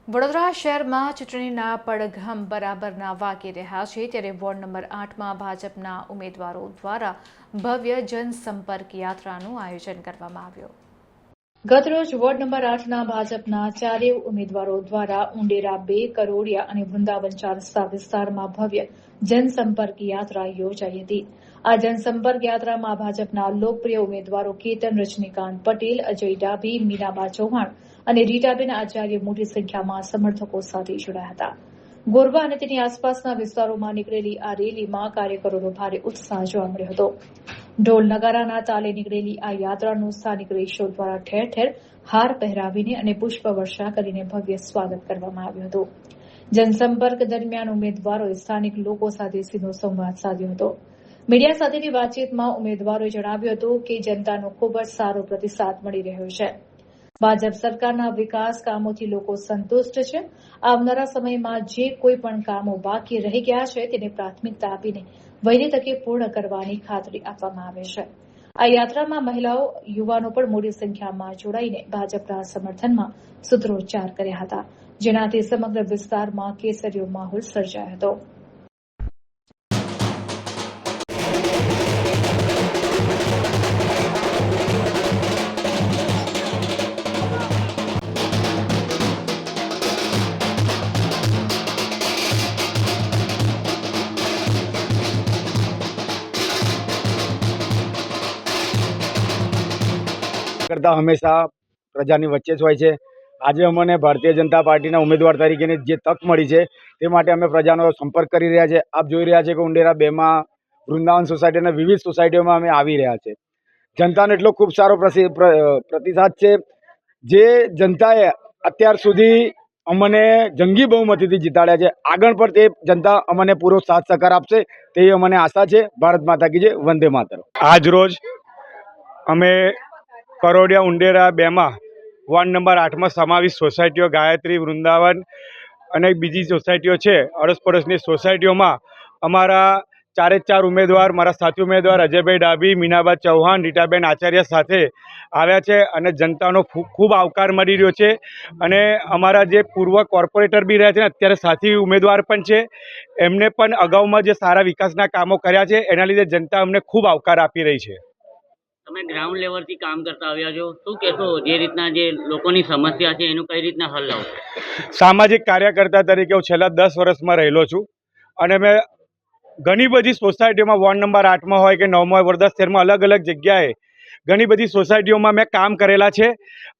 વડોદરા શહેરમાં ચૂંટણીના પડઘમ બરાબરના વાગી રહ્યા છે ત્યારે વોર્ડ નંબર 8માં ભાજપના ઉમેદવારો દ્વારા ભવ્ય જનસંપર્ક યાત્રાનું આયોજન કરવામાં આવ્યું। ગતરોજ વોર્ડ નંબર 8ના ભાજપના ચારેય ઉમેદવારો દ્વારા ઉંડેરા 2, કરોડિયા અને વૃંદાવન 4 રસ્તા વિસ્તારમાં ભવ્ય જનસંપર્ક યાત્રા યોજાઈ હતી। આ જનસંપર્ક યાત્રામાં ભાજપના લોકપ્રિય ઉમેદવારો કેતન રજનીકાંત પટેલ, અજય ડાભી, મીનાબા ચૌહાણ અને રીટાબેન આચાર્ય મોટી સંખ્યામાં સમર્થકો સાથે જોડાયા હતા। ગોરવા અને તેની આસપાસના વિસ્તારોમાં નીકળેલી આ રેલીમાં કાર્યકરોનો ભારે ઉત્સાહ જોવા મળ્યો હતો। ઢોલ નગારાના તાલે નીકળેલી આ યાત્રાનું સ્થાનિક રહીશો દ્વારા ઠેર ઠેર હાર પહેરાવીને અને પુષ્પવર્ષા કરીને ભવ્ય સ્વાગત કરવામાં આવ્યું હતું। જનસંપર્ક દરમિયાન ઉમેદવારોએ સ્થાનિક લોકો સાથે સીધો સંવાદ સાધ્યો હતો। મીડિયા સાથેની વાતચીતમાં ઉમેદવારોએ જણાવ્યું હતું કે જનતાનો ખૂબ જ સારો પ્રતિસાદ મળી રહ્યો છે। ભાજપ સરકારના વિકાસ કામોથી લોકો સંતુષ્ટ છે। આવનારા સમયમાં જે કોઈ પણ કામો બાકી રહી ગયા છે તેને પ્રાથમિકતા આપીને વહેલી તકે પૂર્ણ કરવાની ખાતરી આપવામાં આવે છે। આ યાત્રામાં મહિલાઓ, યુવાનો પણ મોટી સંખ્યામાં જોડાઈને ભાજપના સમર્થનમાં સૂત્રોચ્ચાર કર્યા હતા, જેનાથી સમગ્ર વિસ્તારમાં કેસરીયો માહોલ સર્જાયો હતો। કરતા હંમેશા પ્રજાની વચ્ચે જ હોય છે। આજે અમને ભારતીય જનતા પાર્ટીના ઉમેદવાર તરીકેની જે તક મળી છે તે માટે અમે પ્રજાનો સંપર્ક કરી રહ્યા છે। આપ જોઈ રહ્યા છે કે ઉંડેરા 2માં વૃંદાવન સોસાયટી અને વિવિધ સોસાયટીઓમાં અમે આવી રહ્યા છે। જનતાનો એટલો ખૂબ સારો પ્રતિસાદ છે। જે જનતાએ અત્યાર સુધી અમને જંગી બહુમતીથી જીતાડ્યા છે, આગળ પણ તે જનતા અમને પૂરો સાથ સહકાર આપશે તેવી અમને આશા છે। ભારત માતા કી જય, વંદે માતરમ। આજ રોજ અમે કરોડિયા ઉંડેરા 2માં વોર્ડ નંબર 8માં સમાવિષ્ટ સોસાયટીઓ ગાયત્રી, વૃંદાવન અને બીજી સોસાયટીઓ છે, અડોસ પડોશની સોસાયટીઓમાં અમારા 4 ઉમેદવાર, મારા સાથી ઉમેદવાર અજયભાઈ ડાભી, મીનાબા ચૌહાણ, રીટાબેન આચાર્ય સાથે આવ્યા છે અને જનતાનો ખૂબ આવકાર મળી રહ્યો છે। અને અમારા જે પૂર્વ કોર્પોરેટર બી રહ્યા છે ને અત્યારે સાથી ઉમેદવાર પણ છે, એમને પણ અગાઉમાં જે સારા વિકાસના કામો કર્યા છે એના લીધે જનતા અમને ખૂબ આવકાર આપી રહી છે। તમે ગ્રાઉન્ડ લેવલથી કામ કરતા આવ્યા છો, શું કહેશો જે રીતના જે લોકોની સમસ્યા છે એનું કઈ રીતના હલ લાવશો? સામાજિક કાર્યકર્તા તરીકે હું છેલ્લા 10 વર્ષમાં રહેલો છું અને મેં ઘણી બધી સોસાયટીઓમાં વોર્ડ નંબર 8માં હોય કે 9માં હોય, વડોદરા શહેરમાં અલગ અલગ જગ્યાએ ઘણી બધી સોસાયટીઓમાં મેં કામ કરેલા છે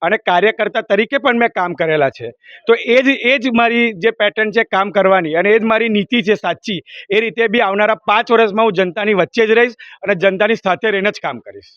અને કાર્યકર્તા તરીકે પણ મેં કામ કરેલા છે। તો એ જ મારી જે પેટર્ન છે કામ કરવાની અને એ જ મારી નીતિ છે સાચી, એ રીતે બી આવનારા 5 વર્ષમાં હું જનતાની વચ્ચે જ રહીશ અને જનતાની સાથે રહીને જ કામ કરીશ।